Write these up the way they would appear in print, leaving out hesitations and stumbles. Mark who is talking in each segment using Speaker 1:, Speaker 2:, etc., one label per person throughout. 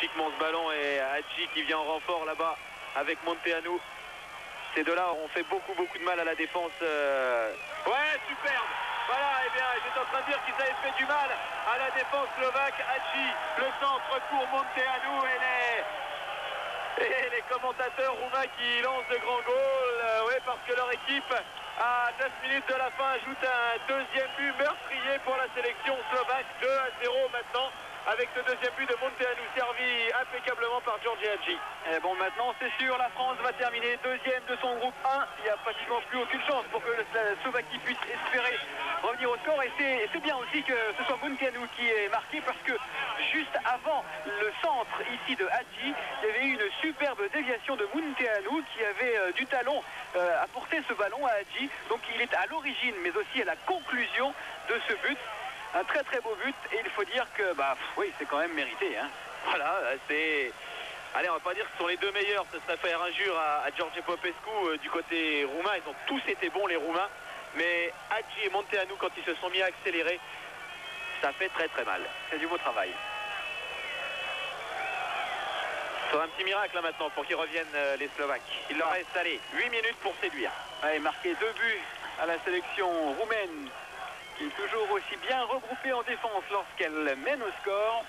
Speaker 1: magnifiquement ce ballon et Hadji qui vient en renfort là-bas avec Monteanu. Ces deux-là ont fait beaucoup de mal à la défense. Ouais, superbe. Voilà, et bien, j'étais en train de dire qu'ils avaient fait du mal à la défense slovaque. Hadji, le centre pour Monteanu et les commentateurs roumains qui lancent de grands goals. Oui, parce que leur équipe, à 9 minutes de la fin, ajoute un deuxième but meurtrier pour la sélection slovaque. 2-0 maintenant, avec ce deuxième but de Monteanu, servi impeccablement par Giorgi Hadji.
Speaker 2: Et bon, maintenant, c'est sûr, la France va terminer deuxième de son groupe 1. Il n'y a pratiquement plus aucune chance pour que la Slovaquie puisse espérer revenir au score. Et c'est bien aussi que ce soit Monteanu qui est marqué, parce que juste avant le centre ici de Hadji, il y avait eu une superbe déviation de Monteanu qui avait du talon à porter ce ballon à Hadji. Donc il est à l'origine, mais aussi à la conclusion de ce but. Un très beau but, et il faut dire que oui, c'est quand même mérité, hein.
Speaker 1: Voilà, c'est... Allez, on va pas dire que ce sont les deux meilleurs, ce serait faire injure à George Popescu du côté roumain. Ils ont tous été bons, les Roumains. Mais Hadji et Monteanu, quand ils se sont mis à accélérer, ça fait très mal.
Speaker 2: C'est du beau travail.
Speaker 1: Il faudra un petit miracle là maintenant pour qu'ils reviennent les Slovaques. Il leur reste, allez, 8 minutes pour séduire.
Speaker 2: Allez, marquer 2 buts à la sélection roumaine, qui est toujours aussi bien regroupée en défense lorsqu'elle mène au score.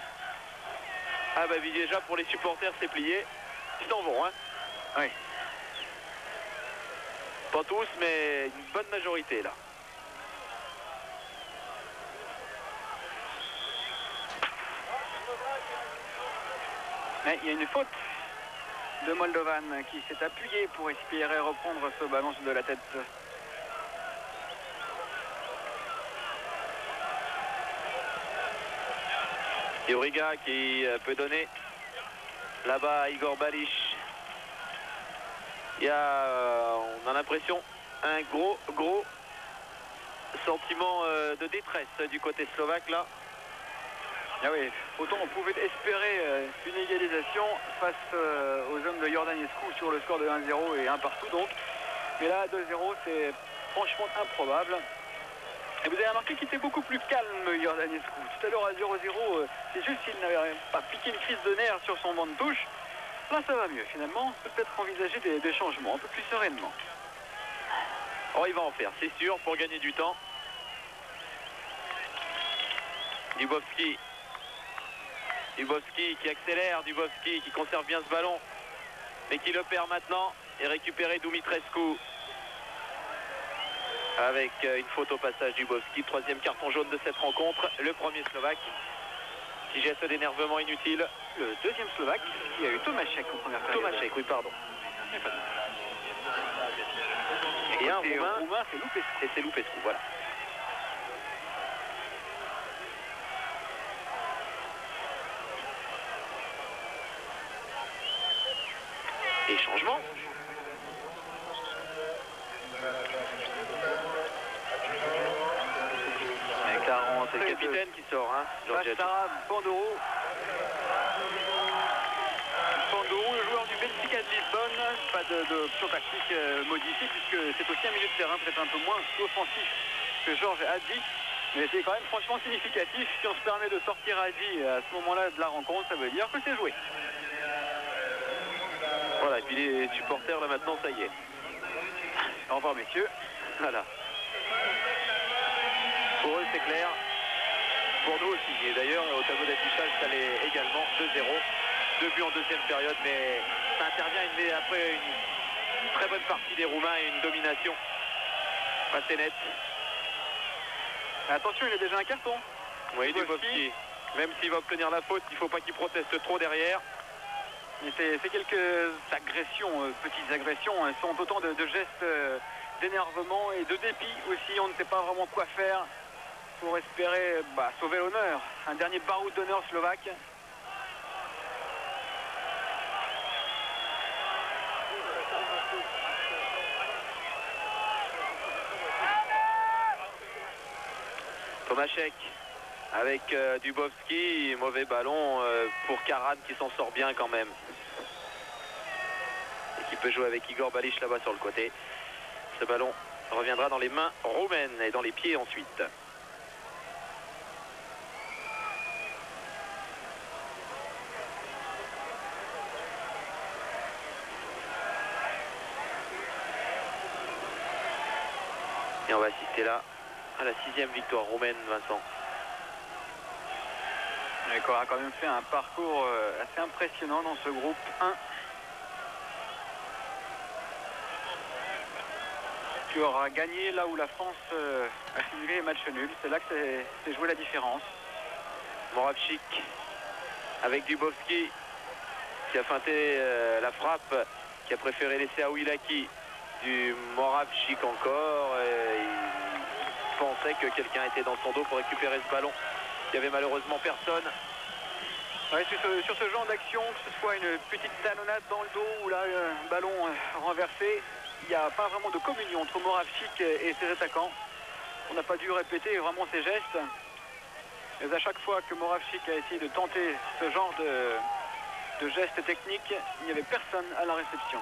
Speaker 1: Ah bah déjà pour les supporters c'est plié. Ils s'en vont, hein.
Speaker 2: Oui.
Speaker 1: Pas tous, mais une bonne majorité là.
Speaker 2: Mais il y a une faute de Moldovan qui s'est appuyé pour espérer reprendre ce ballon de la tête.
Speaker 1: Juriga qui peut donner là-bas à Igor Balish. Il y a, on a l'impression, un gros sentiment de détresse du côté slovaque là.
Speaker 2: Ah oui, autant on pouvait espérer une égalisation face aux hommes de Iordanescu sur le score de 1-0 et 1 partout donc. Mais là, 2-0, c'est franchement improbable. Et vous avez remarqué qu'il était beaucoup plus calme, Iordanescu. Tout à l'heure à 0-0, c'est juste s'il n'avait pas piqué une crise de nerfs sur son banc de touche. Là, ça va mieux. Finalement, on peut peut-être envisager des changements un peu plus sereinement.
Speaker 1: Oh, il va en faire, c'est sûr, pour gagner du temps. Dubovski qui accélère, Dubovski qui conserve bien ce ballon, mais qui le perd maintenant. Et récupéré Dumitrescu. Avec une faute au passage Dubovski, troisième carton jaune de cette rencontre, le premier Slovaque qui jette d'énervement inutile.
Speaker 2: Le deuxième Slovaque, il y a eu Tomášek en première période.
Speaker 1: Tomášek, oui, pardon. Et un Roumain,
Speaker 2: c'est Lupescu.
Speaker 1: Et c'est Lupescu, voilà. Et changement. C'est le capitaine qui sort, hein,
Speaker 2: Bastara Pandoro. Pandoro, le joueur du Benfica de Lisbonne. Pas d'option tactique modifiée, puisque c'est aussi un milieu de terrain peut-être un peu moins offensif que Georges Hadji. Mais c'est quand même franchement significatif. Si on se permet de sortir Hadji à ce moment-là de la rencontre, ça veut dire que c'est joué.
Speaker 1: Voilà, et puis les supporters là maintenant, ça y est.
Speaker 2: Au revoir messieurs.
Speaker 1: Voilà. Pour eux c'est clair. Pour nous aussi. Et d'ailleurs au tableau d'affichage ça l'est également. 2-0. 2 buts en deuxième période, mais ça intervient après une très bonne partie des Roumains et une domination assez nette.
Speaker 2: Attention, il a déjà un carton.
Speaker 1: Oui, Dubovski. Même s'il va obtenir la faute, il ne faut pas qu'il proteste trop derrière.
Speaker 2: Mais c'est quelques agressions, petites agressions, elles sont autant de gestes d'énervement et de dépit aussi. On ne sait pas vraiment quoi faire pour espérer sauver l'honneur. Un dernier baroud d'honneur slovaque.
Speaker 1: Tomášek avec Dubovski, mauvais ballon pour Karan qui s'en sort bien quand même. Et qui peut jouer avec Igor Balish là-bas sur le côté. Ce ballon reviendra dans les mains roumaines et dans les pieds ensuite. Et on va assister là à la 6e victoire roumaine, Vincent.
Speaker 2: Le corps a quand même fait un parcours assez impressionnant dans ce groupe 1. Qui aura gagné là où la France a simulé les matchs nuls. C'est là que c'est joué la différence.
Speaker 1: Moravchik avec Dubovski qui a feinté la frappe, qui a préféré laisser à Ouilaki. Du Moravchik encore. Il pensait que quelqu'un était dans son dos pour récupérer ce ballon. Il n'y avait malheureusement personne.
Speaker 2: Ouais, sur ce genre d'action, que ce soit une petite talonnade dans le dos ou là un ballon renversé, il n'y a pas vraiment de communion entre Moravchik et ses attaquants. On n'a pas dû répéter vraiment ses gestes. Mais à chaque fois que Moravchik a essayé de tenter ce genre de gestes techniques, il n'y avait personne à la réception.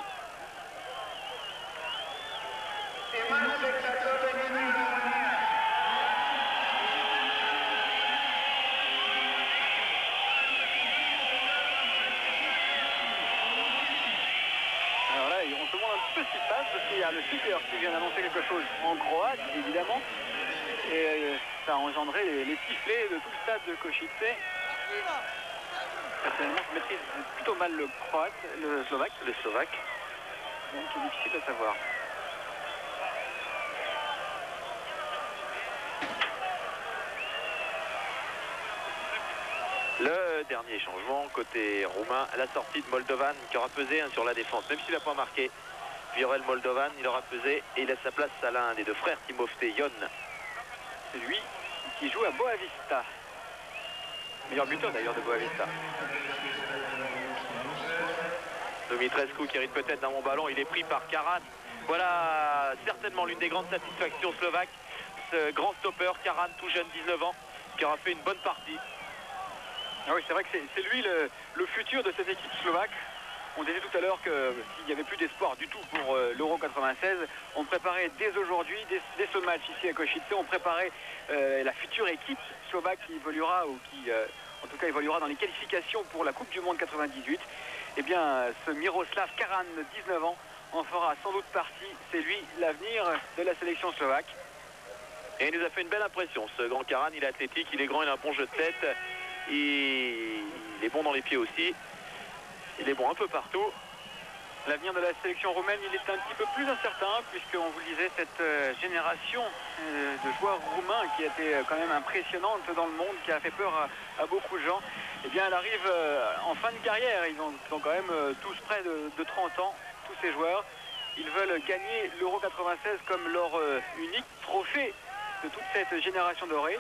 Speaker 2: Alors là, on se demande un peu ce qui se passe, parce qu'il y a le speaker qui vient d'annoncer quelque chose en croate, évidemment. Et ça a engendré les sifflets de tout le stade de Košice. Personnellement, je maîtrise plutôt mal le croate, le slovaque. Donc c'est difficile de savoir.
Speaker 1: Le dernier changement côté roumain, la sortie de Moldovan qui aura pesé sur la défense, même s'il n'a pas marqué. Viorel Moldovan, il aura pesé et il laisse sa place à l'un des deux frères, Timofte Ion.
Speaker 2: C'est lui qui joue à Boavista. Meilleur buteur d'ailleurs de Boavista.
Speaker 1: Dumitrescu qui hérite peut-être d'un bon ballon, il est pris par Karan. Voilà certainement l'une des grandes satisfactions slovaques. Ce grand stopper, Karan, tout jeune, 19 ans, qui aura fait une bonne partie.
Speaker 2: Ah oui, c'est vrai que c'est lui le futur de cette équipe slovaque. On disait tout à l'heure que s'il n'y avait plus d'espoir du tout pour l'Euro 96, on préparait dès aujourd'hui, dès ce match ici à Košice, on préparait la future équipe slovaque qui évoluera, ou qui en tout cas évoluera dans les qualifications pour la Coupe du Monde 98. Eh bien, ce Miroslav Karan, 19 ans, en fera sans doute partie. C'est lui l'avenir de la sélection slovaque.
Speaker 1: Et il nous a fait une belle impression, ce grand Karan. Il est athlétique, il est grand, il a un bon jeu de tête. Il est bon dans les pieds aussi. Il est bon un peu partout.
Speaker 2: L'avenir de la sélection roumaine, il est un petit peu plus incertain, puisqu'on vous le disait, cette génération de joueurs roumains qui a été quand même impressionnante dans le monde, qui a fait peur à beaucoup de gens, eh bien elle arrive en fin de carrière. Ils ont quand même tous près de 30 ans, tous ces joueurs. Ils veulent gagner l'Euro 96 comme leur unique trophée de toute cette génération dorée.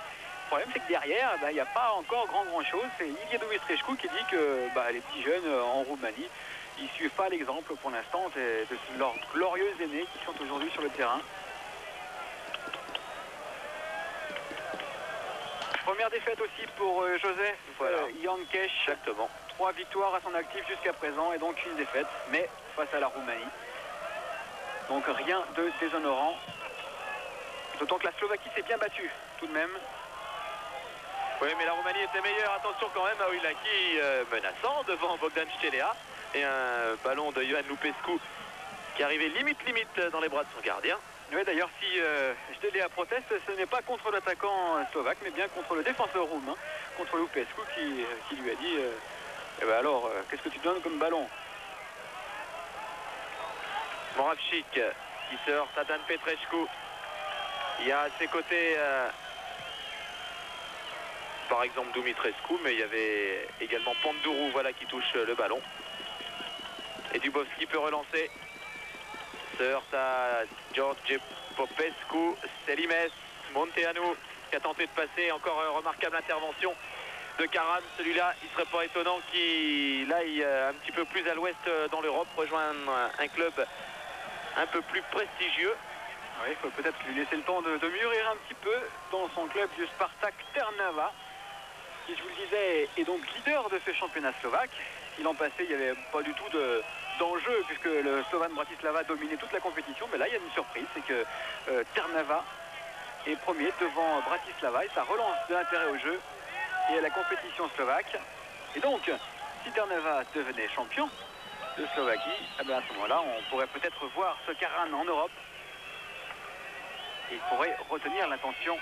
Speaker 2: Le problème, c'est que derrière, il n'y a pas encore grand chose. C'est Ilie Dumitrescu qui dit que les petits jeunes en Roumanie, ils ne suivent pas l'exemple pour l'instant de leurs glorieux aînés qui sont aujourd'hui sur le terrain. Première défaite aussi pour Josef Jankes.
Speaker 1: Exactement.
Speaker 2: 3 victoires à son actif jusqu'à présent et donc une défaite, mais face à la Roumanie. Donc rien de déshonorant. D'autant que la Slovaquie s'est bien battue tout de même.
Speaker 1: Oui, mais la Roumanie était meilleure. Attention quand même à Ouilaki menaçant devant Bogdan Ștelea. Et un ballon de Ioan Lupescu qui arrivait limite dans les bras de son gardien.
Speaker 2: Oui, d'ailleurs, si Ștelea proteste, ce n'est pas contre l'attaquant slovaque, mais bien contre le défenseur roumain, contre Lupescu qui lui a dit eh ben alors, qu'est-ce que tu donnes comme ballon?
Speaker 1: Moravchik qui se heurte à Dan Petrescu. Il y a à ses côtés par exemple Dumitrescu, mais il y avait également Panduru, voilà, qui touche le ballon. Et Dubovski peut relancer. Se heurte à George Popescu, Selimes, Monteanu qui a tenté de passer. Encore une remarquable intervention de Karan. Celui-là, il ne serait pas étonnant qu'il aille un petit peu plus à l'ouest dans l'Europe, rejoindre un club un peu plus prestigieux.
Speaker 2: Oui, il faut peut-être lui laisser le temps de mûrir un petit peu dans son club du Spartak Trnava, qui, je vous le disais, est donc leader de ce championnat slovaque. Si l'an passé, il n'y avait pas du tout d'enjeu, puisque le Slovan Bratislava dominait toute la compétition, mais là, il y a une surprise, c'est que Trnava est premier devant Bratislava, et ça relance de l'intérêt au jeu et à la compétition slovaque. Et donc, si Trnava devenait champion de Slovaquie, eh bien à ce moment-là, on pourrait peut-être voir ce Karan en Europe. il pourrait retenir l'attention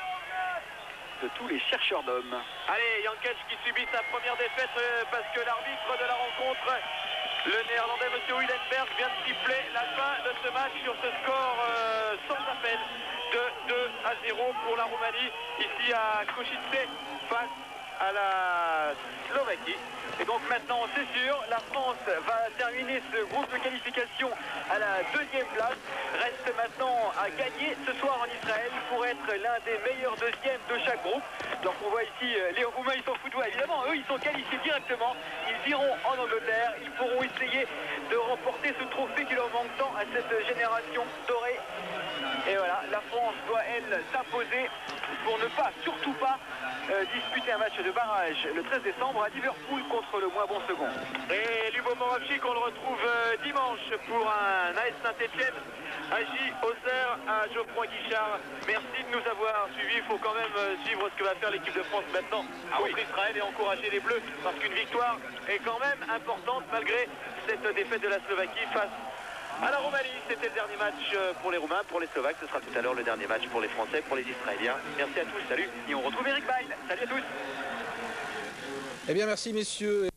Speaker 2: de tous les chercheurs d'hommes.
Speaker 1: Allez, Jankic qui subit sa première défaite parce que l'arbitre de la rencontre, le néerlandais M. Willenberg, vient de siffler la fin de ce match sur ce score sans appel de 2-0 pour la Roumanie, ici à Košice face à la Slovaquie.
Speaker 2: Et donc maintenant, c'est sûr, la France va terminer ce groupe de qualification à la 2e place. Reste maintenant à gagner ce soir en Israël pour être l'un des meilleurs deuxièmes de chaque groupe. Donc on voit ici les Roumains, ils s'en foutent. Évidemment, eux, ils sont qualifiés directement. Ils iront en Angleterre. Ils pourront essayer de remporter ce trophée qui leur manque tant à cette génération dorée. Et voilà, la France doit, elle, s'imposer pour ne pas, surtout pas, disputer un match de barrage le 13 décembre à Liverpool contre le moins bon second.
Speaker 1: Et Lubo Moravchik, on le retrouve dimanche pour un AS Saint-Etienne à J. Auxerre, à Geoffroy Guichard. Merci de nous avoir suivis. Il faut quand même suivre ce que va faire l'équipe de France maintenant contre Israël et encourager les Bleus parce qu'une victoire est quand même importante malgré cette défaite de la Slovaquie face à la Roumanie. C'était le dernier match pour les Roumains, pour les Slovaques. Ce sera tout à l'heure le dernier match pour les Français, pour les Israéliens. Merci à tous, salut.
Speaker 2: Et on retrouve Eric Bail. Salut à tous.
Speaker 3: Eh bien, merci messieurs.